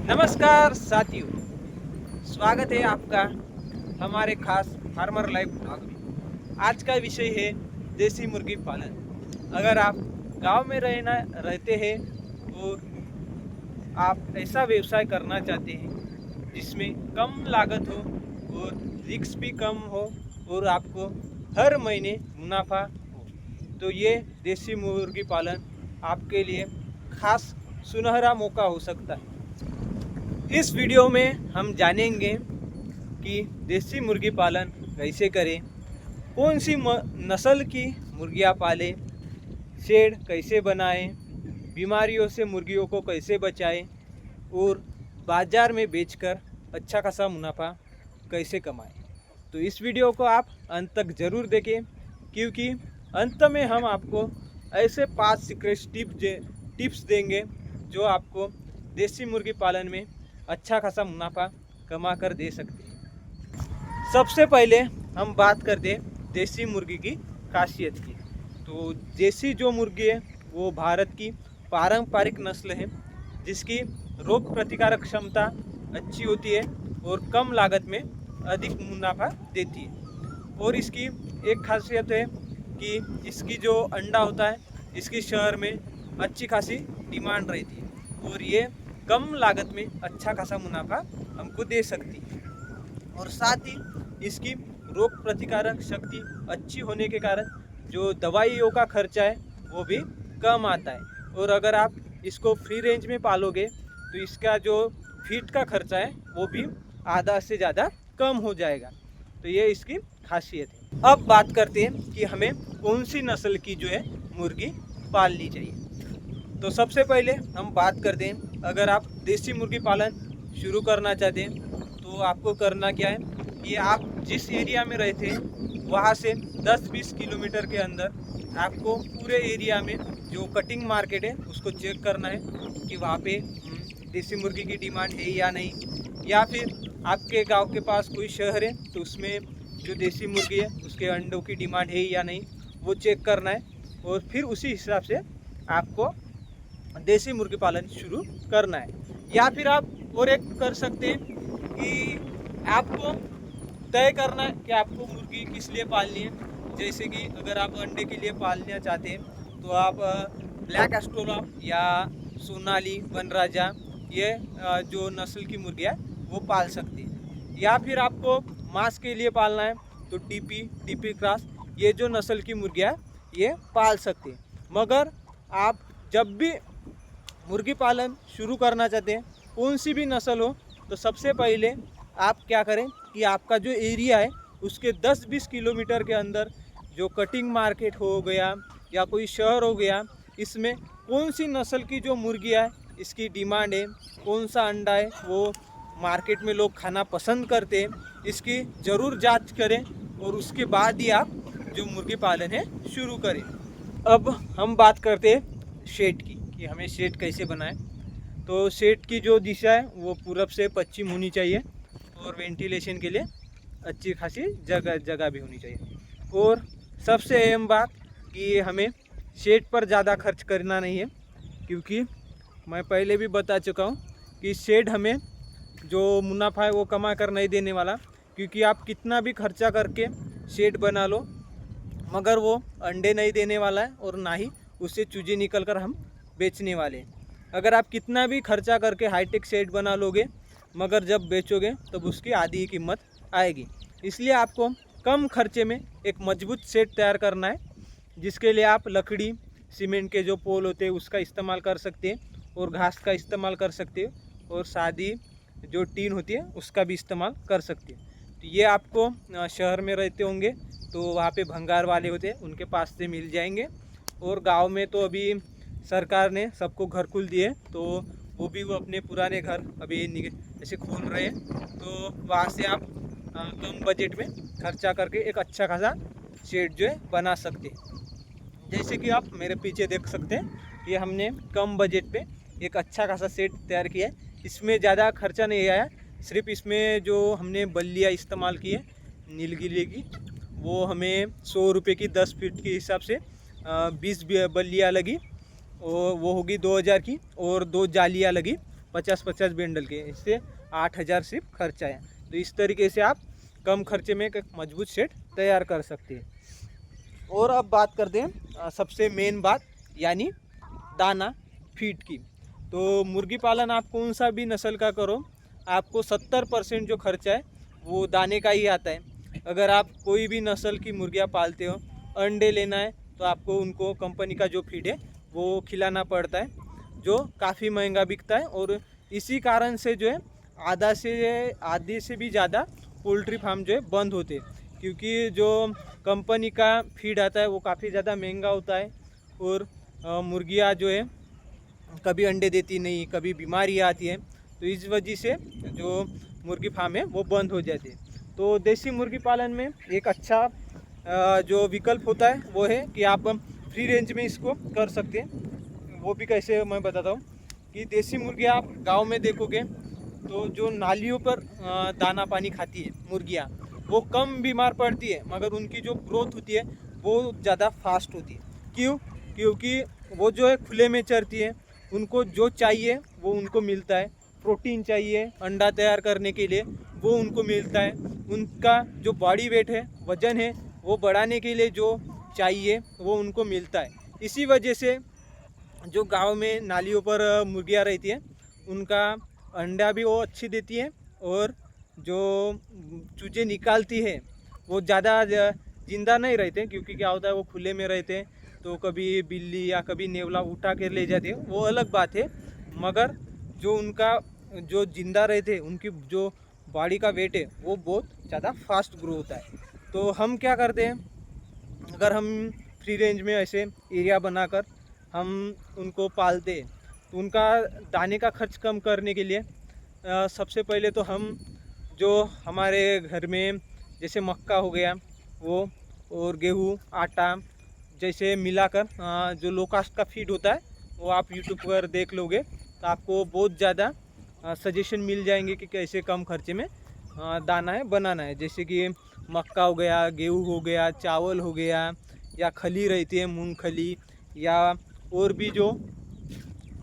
नमस्कार साथियों, स्वागत है आपका हमारे खास फार्मर लाइफ ब्लॉग में। आज का विषय है देसी मुर्गी पालन। अगर आप गांव में रहते हैं और आप ऐसा व्यवसाय करना चाहते हैं जिसमें कम लागत हो और रिस्क भी कम हो और आपको हर महीने मुनाफा हो, तो ये देसी मुर्गी पालन आपके लिए खास सुनहरा मौका हो सकता है। इस वीडियो में हम जानेंगे कि देसी मुर्गी पालन कैसे करें, कौन सी नस्ल की मुर्गियां पालें, शेड कैसे बनाएं, बीमारियों से मुर्गियों को कैसे बचाएं और बाज़ार में बेचकर अच्छा खासा मुनाफा कैसे कमाएं। तो इस वीडियो को आप अंत तक ज़रूर देखें, क्योंकि अंत में हम आपको ऐसे 5 सीक्रेट टिप्स देंगे जो आपको देसी मुर्गी पालन में अच्छा खासा मुनाफा कमा कर दे सकते हैं। सबसे पहले हम बात करते हैं देसी मुर्गी की खासियत की। तो देसी जो मुर्गी है वो भारत की पारंपरिक नस्ल है, जिसकी रोग प्रतिकारक क्षमता अच्छी होती है और कम लागत में अधिक मुनाफा देती है। और इसकी एक खासियत है कि इसकी जो अंडा होता है इसकी शहर में अच्छी खासी डिमांड रहती है और ये कम लागत में अच्छा खासा मुनाफा हमको दे सकती है। और साथ ही इसकी रोग प्रतिकारक शक्ति अच्छी होने के कारण जो दवाइयों का खर्चा है वो भी कम आता है। और अगर आप इसको फ्री रेंज में पालोगे तो इसका जो फीड का खर्चा है वो भी आधा से ज़्यादा कम हो जाएगा। तो ये इसकी खासियत है। अब बात करते हैं कि हमें कौन सी नस्ल की जो है मुर्गी पालनी चाहिए। तो सबसे पहले हम बात करते हैं, अगर आप देसी मुर्गी पालन शुरू करना चाहते हैं तो आपको करना क्या है कि आप जिस एरिया में रहते हैं वहाँ से 10-20 किलोमीटर के अंदर आपको पूरे एरिया में जो कटिंग मार्केट है उसको चेक करना है कि वहाँ पे देसी मुर्गी की डिमांड है या नहीं, या फिर आपके गांव के पास कोई शहर है तो उसमें जो देसी मुर्गी है उसके अंडों की डिमांड है या नहीं, वो चेक करना है। और फिर उसी हिसाब से आपको देसी मुर्गी पालन शुरू करना है। या फिर आप और एक कर सकते हैं कि आपको तय करना है कि आपको मुर्गी किस लिए पालनी है। जैसे कि अगर आप अंडे के लिए पालना चाहते हैं तो आप ब्लैक एस्ट्रोलॉप या सोनाली, वनराजा, ये जो नस्ल की मुर्गियाँ वो पाल सकते हैं। या फिर आपको मांस के लिए पालना है तो टीपी क्रॉस, ये जो नस्ल की मुर्गियाँ ये पाल सकते हैं। मगर आप जब भी मुर्गी पालन शुरू करना चाहते हैं, कौन सी भी नस्ल हो, तो सबसे पहले आप क्या करें कि आपका जो एरिया है उसके 10-20 किलोमीटर के अंदर जो कटिंग मार्केट हो गया या कोई शहर हो गया, इसमें कौन सी नस्ल की जो मुर्गियाँ है इसकी डिमांड है, कौन सा अंडा है वो मार्केट में लोग खाना पसंद करते हैं, इसकी ज़रूर जांच करें और उसके बाद ही आप जो मुर्गी पालन है शुरू करें। अब हम बात करते हैं शेड की कि हमें शेड कैसे बनाएं। तो शेड की जो दिशा है वो पूरब से पश्चिम होनी चाहिए और वेंटिलेशन के लिए अच्छी खासी जगह भी होनी चाहिए। और सबसे अहम बात कि हमें शेड पर ज़्यादा खर्च करना नहीं है, क्योंकि मैं पहले भी बता चुका हूँ कि शेड हमें जो मुनाफा है वो कमा कर नहीं देने वाला। क्योंकि आप कितना भी खर्चा करके शेड बना लो मगर वो अंडे नहीं देने वाला है और ना ही उससे चूजे निकल कर हम बेचने वाले हैं। अगर आप कितना भी खर्चा करके हाईटेक शेड बना लोगे मगर जब बेचोगे तब उसकी आधी ही कीमत आएगी। इसलिए आपको कम खर्चे में एक मजबूत शेड तैयार करना है, जिसके लिए आप लकड़ी, सीमेंट के जो पोल होते हैं उसका इस्तेमाल कर सकते हैं और घास का इस्तेमाल कर सकते हैं और सादी जो टीन होती है उसका भी इस्तेमाल कर सकते हैं। तो ये आपको शहर में रहते होंगे तो वहाँ पे भंगार वाले होते हैं उनके पास से मिल जाएंगे। और गांव में तो अभी सरकार ने सबको घर खुल दिए, तो वो भी वो अपने पुराने घर अभी ऐसे खोल रहे हैं, तो वहाँ से आप कम बजट में खर्चा करके एक अच्छा खासा शेड जो है बना सकते हैं। जैसे कि आप मेरे पीछे देख सकते हैं, ये हमने कम बजट पे एक अच्छा खासा शेड तैयार किया है। इसमें ज़्यादा खर्चा नहीं आया, सिर्फ इसमें जो हमने बल्लियाँ इस्तेमाल की है नीलगिरी की, वो हमें 100 रुपये की 10 फीट के हिसाब से 20 बल्लियाँ लगी और वो होगी 2000 की, और 2 जालियाँ लगी 50-50 बेंडल के, इससे 8,000 सिर्फ खर्चा है। तो इस तरीके से आप कम खर्चे में एक मजबूत शेड तैयार कर सकते हैं। और अब बात करते हैं सबसे मेन बात, यानी दाना फीड की। तो मुर्गी पालन आप कौन सा भी नस्ल का करो, आपको 70% जो खर्चा है वो दाने का ही आता है। अगर आप कोई भी नस्ल की मुर्गियाँ पालते हो, अंडे लेना है तो आपको उनको कंपनी का जो फीड है वो खिलाना पड़ता है, जो काफ़ी महंगा बिकता है। और इसी कारण से जो है आधे से भी ज़्यादा पोल्ट्री फार्म जो है बंद होते हैं, क्योंकि जो कंपनी का फीड आता है वो काफ़ी ज़्यादा महंगा होता है। और मुर्गियाँ जो है कभी अंडे देती नहीं, कभी बीमारी आती है, तो इस वजह से जो मुर्गी फार्म है वो बंद हो जाती है। तो देसी मुर्गी पालन में एक अच्छा जो विकल्प होता है वो है कि आप फ्री रेंज में इसको कर सकते हैं। वो भी कैसे, मैं बताता हूँ कि देसी मुर्गियाँ आप गांव में देखोगे तो जो नालियों पर दाना पानी खाती है मुर्गियाँ, वो कम बीमार पड़ती है, मगर उनकी जो ग्रोथ होती है वो ज़्यादा फास्ट होती है। क्यों? क्योंकि वो जो है खुले में चरती है, उनको जो चाहिए वो उनको मिलता है। प्रोटीन चाहिए अंडा तैयार करने के लिए, वो उनको मिलता है। उनका जो बॉडी वेट है, वज़न है, वो बढ़ाने के लिए जो चाहिए वो उनको मिलता है। इसी वजह से जो गांव में नालियों पर मुर्गियाँ रहती हैं, उनका अंडा भी वो अच्छी देती है, और जो चूजे निकालती है वो ज़्यादा जिंदा नहीं रहते, क्योंकि क्या होता है वो खुले में रहते हैं, तो कभी बिल्ली या कभी नेवला उठा कर ले जाते हैं, वो अलग बात है। मगर जो उनका जो जिंदा रहते हैं, उनकी जो बॉडी का वेट है वो बहुत ज़्यादा फास्ट ग्रो होता है। तो हम क्या करते हैं, अगर हम फ्री रेंज में ऐसे एरिया बनाकर हम उनको पालते हैं, तो उनका दाने का खर्च कम करने के लिए सबसे पहले तो हम जो हमारे घर में जैसे मक्का हो गया वो, और गेहूँ आटा जैसे मिलाकर जो लो कास्ट का फीड होता है वो आप यूट्यूब पर देख लोगे तो आपको बहुत ज़्यादा सजेशन मिल जाएंगे कि कैसे कम खर्चे में दाना है बनाना है। जैसे कि मक्का हो गया, गेहूँ हो गया, चावल हो गया, या खली रहती है मूंगफली, या और भी जो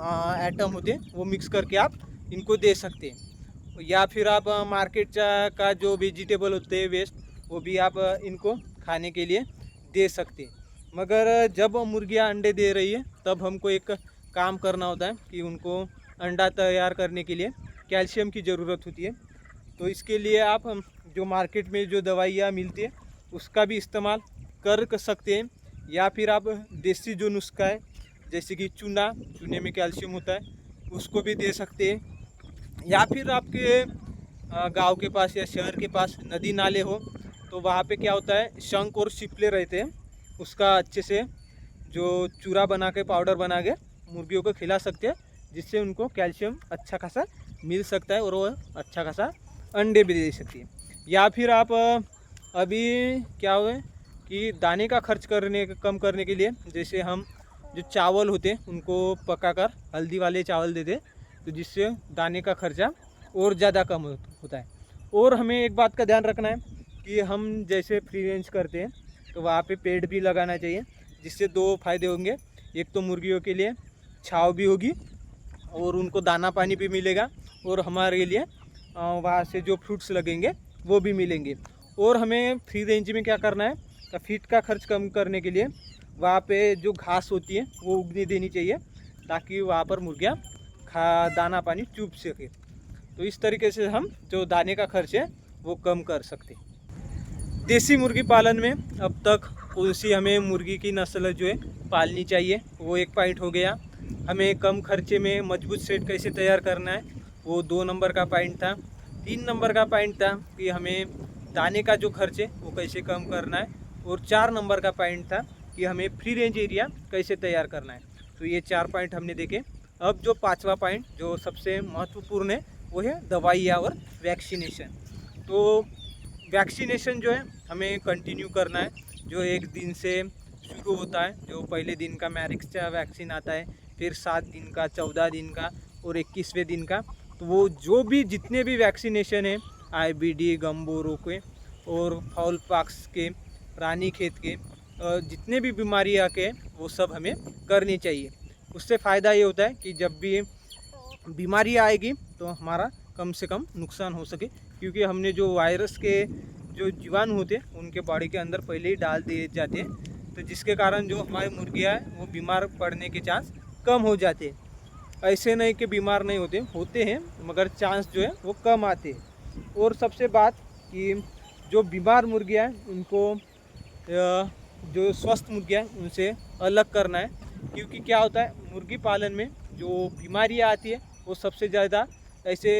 आइटम होते हैं वो मिक्स करके आप इनको दे सकते हैं। या फिर आप मार्केट का जो वेजिटेबल होते हैं वेस्ट, वो भी आप इनको खाने के लिए दे सकते हैं। मगर जब मुर्गियाँ अंडे दे रही है तब हमको एक काम करना होता है कि उनको अंडा तैयार करने के लिए कैल्शियम की ज़रूरत होती है। तो इसके लिए आप जो मार्केट में जो दवाइयाँ मिलती है उसका भी इस्तेमाल कर सकते हैं, या फिर आप देसी जो नुस्खा है जैसे कि चूने में कैल्शियम होता है उसको भी दे सकते हैं। या फिर आपके गांव के पास या शहर के पास नदी नाले हो तो वहाँ पे क्या होता है, शंख और शिपले रहते हैं, उसका अच्छे से जो चूरा बना के पाउडर बना के मुर्गियों को खिला सकते हैं, जिससे उनको कैल्शियम अच्छा खासा मिल सकता है और वो अच्छा खासा अंडे भी दे सकती है। या फिर आप अभी क्या हुए कि दाने का खर्च कम करने के लिए जैसे हम जो चावल होते हैं उनको पकाकर हल्दी वाले चावल देते, तो जिससे दाने का खर्चा और ज़्यादा कम होता है। और हमें एक बात का ध्यान रखना है कि हम जैसे फ्री रेंज करते हैं तो वहाँ पे पेड़ भी लगाना चाहिए, जिससे दो फायदे होंगे। एक तो मुर्गियों के लिए छाँव भी होगी और उनको दाना पानी भी मिलेगा, और हमारे लिए वहाँ से जो फ्रूट्स लगेंगे वो भी मिलेंगे। और हमें फ्री रेंज में क्या करना है, तो फीड का खर्च कम करने के लिए वहाँ पे जो घास होती है वो उगने देनी चाहिए, ताकि वहाँ पर मुर्गियाँ दाना पानी चूप सके। तो इस तरीके से हम जो दाने का खर्च है वो कम कर सकते हैं। देसी मुर्गी पालन में अब तक कौन सी हमें मुर्गी की नस्ल जो है पालनी चाहिए, वो एक पॉइंट हो गया। हमें कम खर्चे में मजबूत सेट कैसे तैयार करना है, वो 2 नंबर का पॉइंट था। 3 नंबर का पॉइंट था कि हमें दाने का जो खर्च है वो कैसे कम करना है, और 4 नंबर का पॉइंट था कि हमें फ्री रेंज एरिया कैसे तैयार करना है। तो ये 4 पॉइंट हमने देखे। अब जो 5वां पॉइंट जो सबसे महत्वपूर्ण है वो है दवाइयाँ और वैक्सीनेशन। तो वैक्सीनेशन जो है हमें कंटिन्यू करना है, जो 1 दिन से शुरू होता है। जो पहले दिन का मैरिक्स का वैक्सीन आता है, फिर 7 दिन का, 14 दिन का और 21वें दिन का। तो वो जो भी जितने भी वैक्सीनेशन है, IBD, गम्बोरो के और फाउल पॉक्स के, रानीखेत के, जितने भी बीमारियाँ के वो सब हमें करनी चाहिए। उससे फ़ायदा ये होता है कि जब भी बीमारी आएगी तो हमारा कम से कम नुकसान हो सके, क्योंकि हमने जो वायरस के जो जीवाणु होते हैं उनके बॉडी के अंदर पहले ही डाल दिए जाते हैं, तो जिसके कारण जो हमारी मुर्गियाँ हैं वो बीमार पड़ने के चांस कम हो जाते हैं। ऐसे नहीं कि बीमार नहीं होते हैं, मगर चांस जो है वो कम आते हैं। और सबसे बात कि जो बीमार मुर्गियाँ हैं उनको जो स्वस्थ मुर्गियाँ हैं उनसे अलग करना है, क्योंकि क्या होता है मुर्गी पालन में जो बीमारियाँ आती है वो सबसे ज़्यादा ऐसे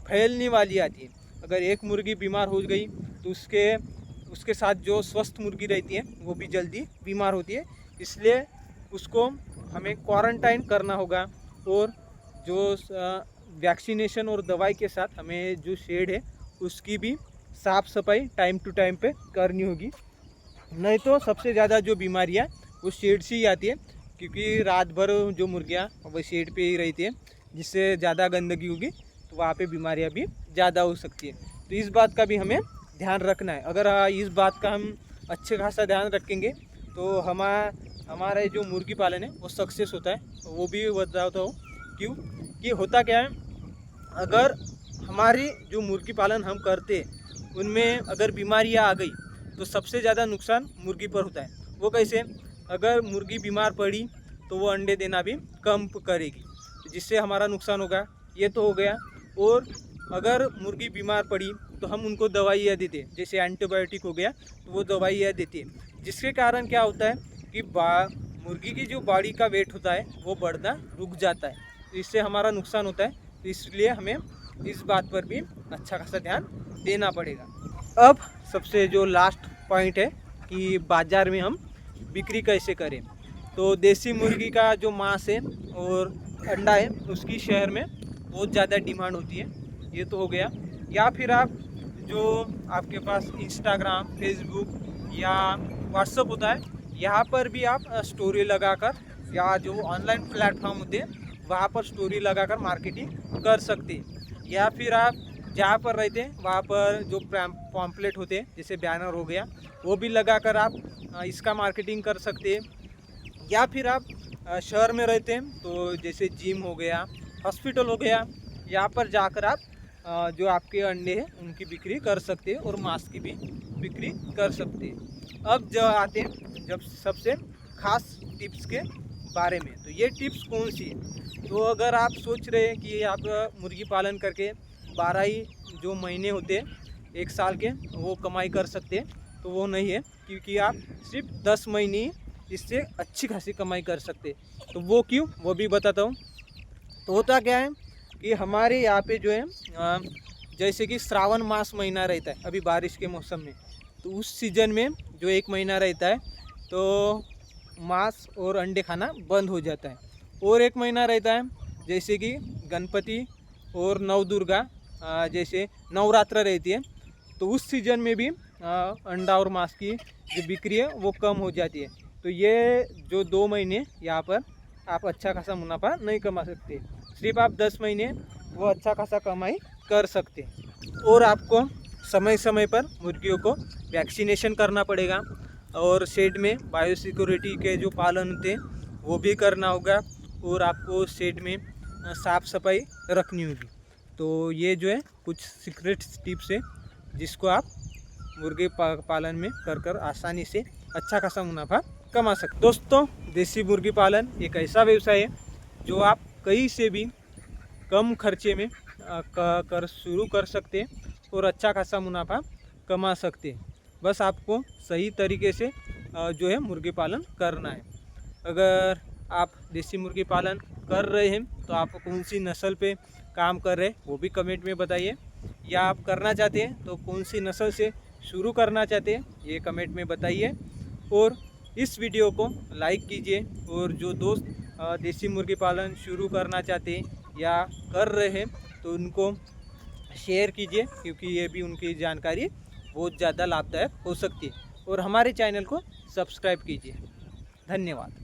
फैलने वाली आती है। अगर एक मुर्गी बीमार हो गई तो उसके साथ जो स्वस्थ मुर्गी रहती है वो भी जल्दी बीमार होती है, इसलिए उसको हमें क्वारंटाइन करना होगा। और जो वैक्सीनेशन और दवाई के साथ हमें जो शेड है उसकी भी साफ़ सफाई टाइम टू टाइम पे करनी होगी, नहीं तो सबसे ज़्यादा जो बीमारियाँ वो शेड से ही आती है, क्योंकि रात भर जो मुर्गियाँ वो शेड पे ही रहती है, जिससे ज़्यादा गंदगी होगी तो वहाँ पे बीमारियाँ भी ज़्यादा हो सकती है। तो इस बात का भी हमें ध्यान रखना है। अगर इस बात का हम अच्छे खासा ध्यान रखेंगे तो हमारा जो मुर्गी पालन है वो सक्सेस होता है। वो भी बताता हूँ क्यों कि होता क्या है, अगर हमारी जो मुर्गी पालन हम करते हैं उनमें अगर बीमारियाँ आ गई तो सबसे ज़्यादा नुकसान मुर्गी पर होता है। वो कैसे, अगर मुर्गी बीमार पड़ी तो वो अंडे देना भी कम करेगी, जिससे हमारा नुकसान होगा। ये तो हो गया। और अगर मुर्गी बीमार पड़ी तो हम उनको दवाइयाँ देते हैं, जैसे एंटीबायोटिक हो गया तो वो दवाइयाँ देती है, जिसके कारण क्या होता है कि मुर्गी की जो बॉडी का वेट होता है वो बढ़ना रुक जाता है, तो इससे हमारा नुकसान होता है। तो इसलिए हमें इस बात पर भी अच्छा खासा ध्यान देना पड़ेगा। अब सबसे जो लास्ट पॉइंट है कि बाज़ार में हम बिक्री कैसे करें। तो देसी मुर्गी का जो मांस है और अंडा है उसकी शहर में बहुत ज़्यादा डिमांड होती है, ये तो हो गया। या फिर आप जो आपके पास इंस्टाग्राम, फेसबुक या व्हाट्सअप होता है, यहाँ पर भी आप स्टोरी लगाकर, या जो ऑनलाइन प्लेटफॉर्म होते हैं वहाँ पर स्टोरी लगाकर मार्केटिंग कर सकते हैं। या फिर आप जहाँ पर रहते हैं वहाँ पर जो पॉम्पलेट होते हैं, जैसे बैनर हो गया, वो भी लगाकर आप इसका मार्केटिंग कर सकते हैं। या फिर आप शहर में रहते हैं तो जैसे जिम हो गया, हॉस्पिटल हो गया, यहाँ पर जाकर आप जो आपके अंडे हैं उनकी बिक्री कर सकते हैं और मांस की भी बिक्री कर सकते हैं। अब जो आते हैं जब सबसे खास टिप्स के बारे में, तो ये टिप्स कौन सी है। तो अगर आप सोच रहे हैं कि आप मुर्गी पालन करके 12 ही जो महीने होते हैं 1 साल के वो कमाई कर सकते हैं, तो वो नहीं है, क्योंकि आप सिर्फ 10 महीने इससे अच्छी खासी कमाई कर सकते हैं। तो वो क्यों, वो भी बताता हूँ। तो होता क्या है कि हमारे यहाँ पे जो है जैसे कि श्रावण मास महीना रहता है अभी बारिश के मौसम में, तो उस सीज़न में जो 1 महीना रहता है तो मांस और अंडे खाना बंद हो जाता है। और 1 महीना रहता है जैसे कि गणपति और नवदुर्गा जैसे नवरात्र रहती है, तो उस सीज़न में भी अंडा और मांस की जो बिक्री है वो कम हो जाती है। तो ये जो 2 महीने यहाँ पर आप अच्छा खासा मुनाफा नहीं कमा सकते, सिर्फ आप 10 महीने वो अच्छा खासा कमाई कर सकते। और आपको समय समय पर मुर्गियों को वैक्सीनेशन करना पड़ेगा, और शेड में बायोसिक्योरिटी के जो पालन होते हैं वो भी करना होगा, और आपको शेड में साफ़ सफाई रखनी होगी। तो ये जो है कुछ सीक्रेट टिप्स है जिसको आप मुर्गे पालन में कर आसानी से अच्छा खासा मुनाफा कमा सकते। दोस्तों, देसी मुर्गी पालन एक ऐसा व्यवसाय है जो आप कहीं से भी कम खर्चे में शुरू कर सकते हैं और अच्छा खासा मुनाफा कमा सकते हैं। बस आपको सही तरीके से जो है मुर्गी पालन करना है। अगर आप देसी मुर्गी पालन कर रहे हैं तो आप कौन सी नस्ल पे काम कर रहे हैं वो भी कमेंट में बताइए, या आप करना चाहते हैं तो कौन सी नस्ल से शुरू करना चाहते हैं ये कमेंट में बताइए। और इस वीडियो को लाइक कीजिए, और जो दोस्त देसी मुर्गी पालन शुरू करना चाहते हैं या कर रहे हैं तो उनको शेयर कीजिए, क्योंकि ये भी उनकी जानकारी बहुत ज़्यादा लाभदायक हो सकती है। और हमारे चैनल को सब्सक्राइब कीजिए। धन्यवाद।